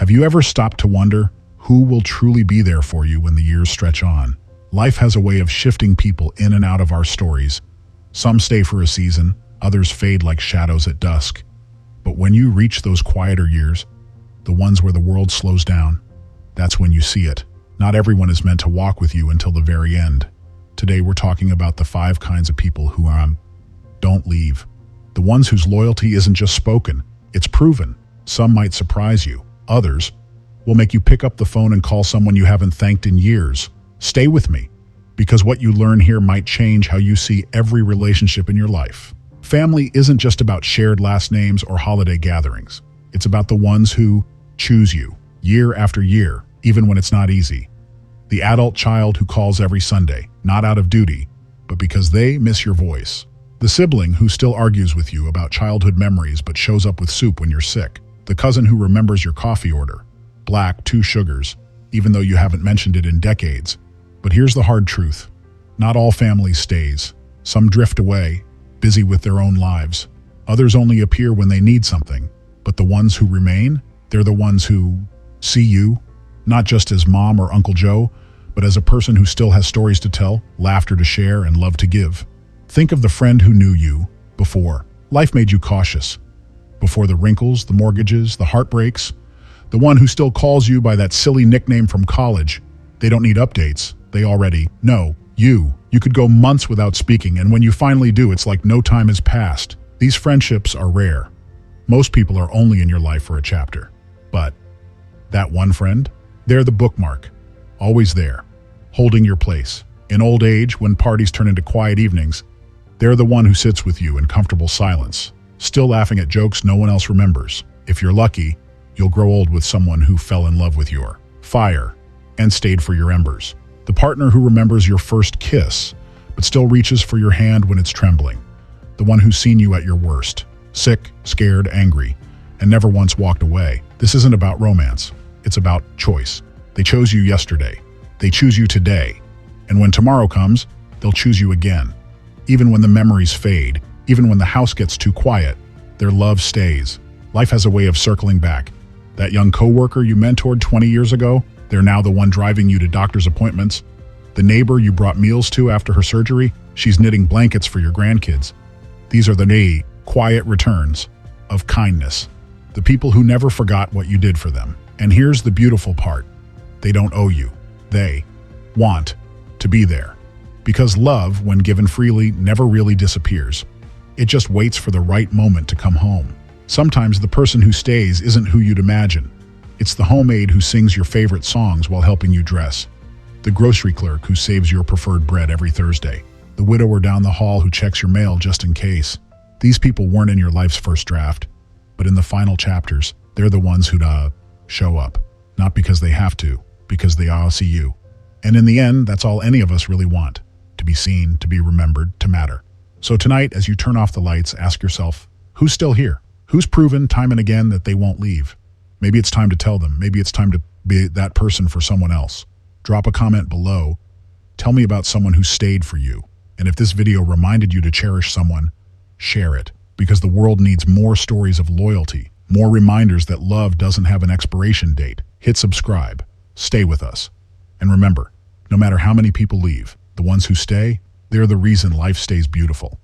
Have you ever stopped to wonder who will truly be there for you when the years stretch on? Life has a way of shifting people in and out of our stories. Some stay for a season, others fade like shadows at dusk. But when you reach those quieter years, the ones where the world slows down, that's when you see it. Not everyone is meant to walk with you until the very end. Today we're talking about the 5 kinds of people who don't leave. The ones whose loyalty isn't just spoken, it's proven. Some might surprise you. Others will make you pick up the phone and call someone you haven't thanked in years. Stay with me, because what you learn here might change how you see every relationship in your life. Family isn't just about shared last names or holiday gatherings. It's about the ones who choose you, year after year, even when it's not easy. The adult child who calls every Sunday, not out of duty, but because they miss your voice. The sibling who still argues with you about childhood memories but shows up with soup when you're sick. The cousin who remembers your coffee order, black, 2 sugars, even though you haven't mentioned it in decades. But here's the hard truth. Not all family stays. Some drift away, busy with their own lives. Others only appear when they need something. But the ones who remain, they're the ones who see you, not just as Mom or Uncle Joe, but as a person who still has stories to tell, laughter to share, and love to give. Think of the friend who knew you before life made you cautious. Before the wrinkles, the mortgages, the heartbreaks. The one who still calls you by that silly nickname from college. They don't need updates. They already know you. You could go months without speaking, and when you finally do, it's like no time has passed. These friendships are rare. Most people are only in your life for a chapter. But that one friend, they're the bookmark. Always there, holding your place. In old age, when parties turn into quiet evenings, they're the one who sits with you in comfortable silence, still laughing at jokes no one else remembers. If you're lucky, you'll grow old with someone who fell in love with your fire and stayed for your embers. The partner who remembers your first kiss, but still reaches for your hand when it's trembling. The one who's seen you at your worst, sick, scared, angry, and never once walked away. This isn't about romance. It's about choice. They chose you yesterday. They choose you today. And when tomorrow comes, they'll choose you again. Even when the memories fade, even when the house gets too quiet, their love stays. Life has a way of circling back. That young coworker you mentored 20 years ago, they're now the one driving you to doctor's appointments. The neighbor you brought meals to after her surgery, she's knitting blankets for your grandkids. These are the quiet returns of kindness. The people who never forgot what you did for them. And here's the beautiful part. They don't owe you. They want to be there. Because love, when given freely, never really disappears. It just waits for the right moment to come home. Sometimes the person who stays isn't who you'd imagine. It's the homemaid who sings your favorite songs while helping you dress. The grocery clerk who saves your preferred bread every Thursday. The widower down the hall who checks your mail just in case. These people weren't in your life's first draft, but in the final chapters, they're the ones who'd show up. Not because they have to, because they all see you. And in the end, that's all any of us really want. To be seen, to be remembered, to matter. So tonight, as you turn off the lights, ask yourself, who's still here? Who's proven time and again that they won't leave? Maybe it's time to tell them. Maybe it's time to be that person for someone else. Drop a comment below. Tell me about someone who stayed for you. And if this video reminded you to cherish someone, share it. Because the world needs more stories of loyalty, more reminders that love doesn't have an expiration date. Hit subscribe. Stay with us. And remember, no matter how many people leave, the ones who stay, they're the reason life stays beautiful.